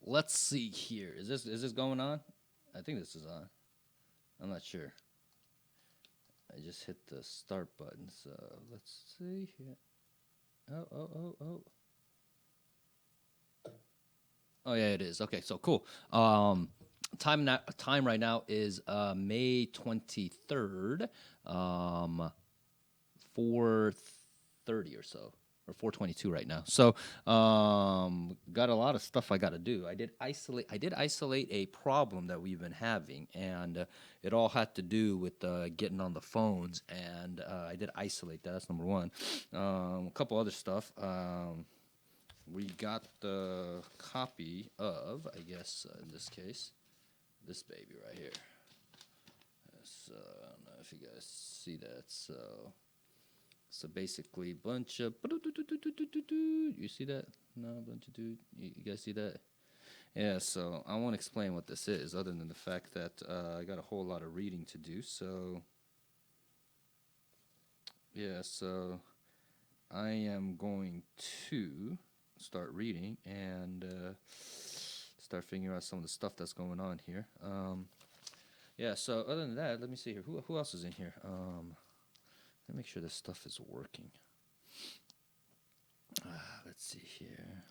let's see here. Is this going on? I think this is on. I'm not sure. I just hit the start button, so let's see here. Oh. Oh yeah, it is. Okay, so cool. Time right now is May 23rd, 4:30 or so, or 4:22 right now. So got a lot of stuff I got to do. I did isolate a problem that we've been having, and it all had to do with getting on the phones, and I did isolate that. That's number one. A couple other stuff. We got the copy of, I guess, in this case, this baby right here. So, I don't know if you guys see that. So basically, bunch of, you see that? No, bunch of dude. You guys see that? Yeah. So I won't explain what this is, other than the fact that I got a whole lot of reading to do. So yeah. So I am going to start reading and start figuring out some of the stuff that's going on here. Yeah, so other than that, let me see here. Who else is in here? Let me make sure this stuff is working. Let's see here.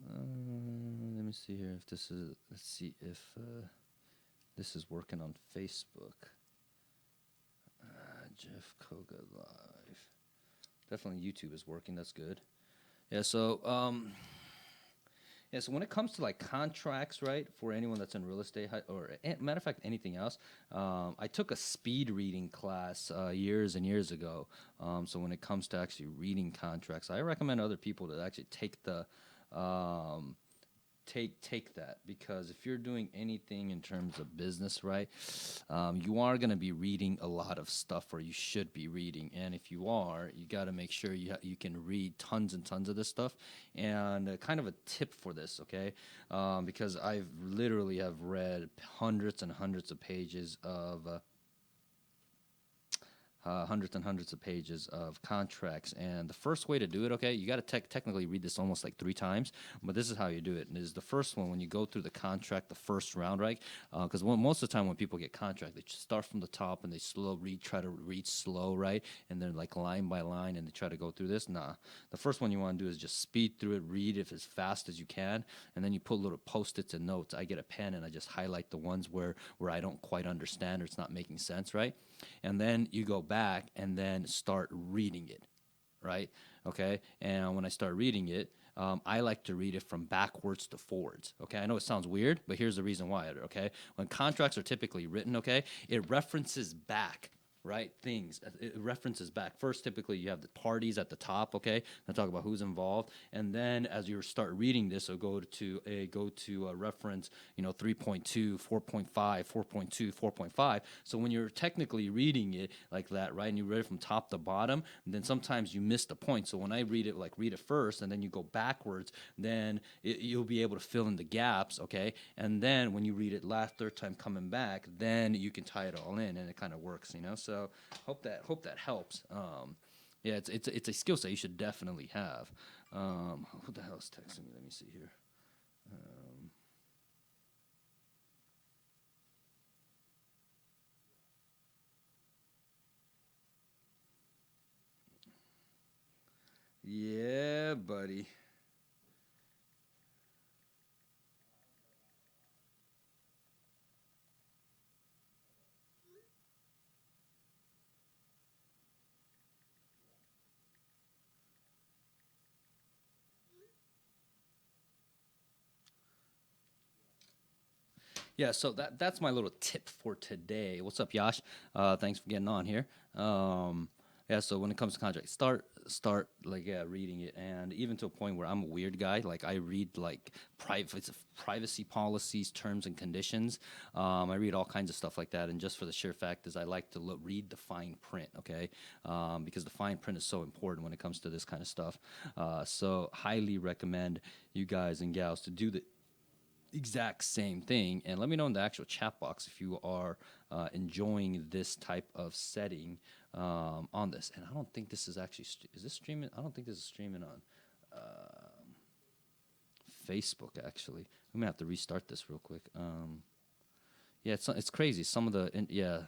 Let me see here if this is. Let's see if this is working on Facebook. Jeff Koga Live. Definitely YouTube is working. That's good. Yeah. So so when it comes to like contracts, right, for anyone that's in real estate or matter of fact anything else, I took a speed reading class years and years ago. So when it comes to actually reading contracts, I recommend other people to actually take the take that, because if you're doing anything in terms of business, right, you are going to be reading a lot of stuff, or you should be reading. And if you are, you got to make sure you can read tons and tons of this stuff. And kind of a tip for this, okay, because I've literally have read hundreds and hundreds of pages of hundreds and hundreds of pages of contracts. And the first way to do it, okay, you got to technically read this almost like 3 times, but this is how you do it. And is the first one, when you go through the contract, the first round, right? Because most of the time when people get contract, they start from the top and they try to read slow, right? And they're like line by line and they try to go through this. Nah, the first one you want to do is just speed through it, read it as fast as you can, and then you put little post-its and notes. I get a pen and I just highlight the ones where I don't quite understand or it's not making sense, right? And then you go back and then start reading it, right? Okay. And when I start reading it, I like to read it from backwards to forwards. Okay. I know it sounds weird, but here's the reason why. Okay. When contracts are typically written, okay, it references back. Right, things it references back. First, typically you have the parties at the top, okay, and talk about who's involved, and then as you start reading this, it'll go to a reference, 3.2, 4.5, 4.2, 4.5. So when you're technically reading it like that, right, and you read it from top to bottom, then sometimes you miss the point. So when I read it first, and then you go backwards, then you'll be able to fill in the gaps, okay, and then when you read it third time coming back, then you can tie it all in, and it kind of works, So hope that helps. Yeah, it's a skill set you should definitely have. Who the hell is texting me? Let me see here. Yeah, buddy. Yeah, so that's my little tip for today. What's up, Yash? Thanks for getting on here. Yeah, so when it comes to contracts, start like reading it, and even to a point where I'm a weird guy. Like I read like privacy policies, terms and conditions. I read all kinds of stuff like that, and just for the sheer fact is I like to read the fine print, okay? Because the fine print is so important when it comes to this kind of stuff. So highly recommend you guys and gals to do the exact same thing, and let me know in the actual chat box if you are enjoying this type of setting on this. And I don't think this is actually is this streaming. I don't think this is streaming on Facebook, actually. We may have to restart this real quick. Yeah, it's crazy. Some of the yeah,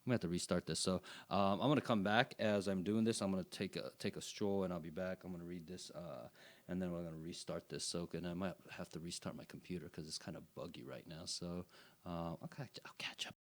I'm gonna have to restart this. So I'm gonna come back as I'm doing this. I'm gonna take a stroll, and I'll be back. I'm gonna read this, and then we're gonna restart this. So and I might have to restart my computer because it's kind of buggy right now. So okay, I'll catch up.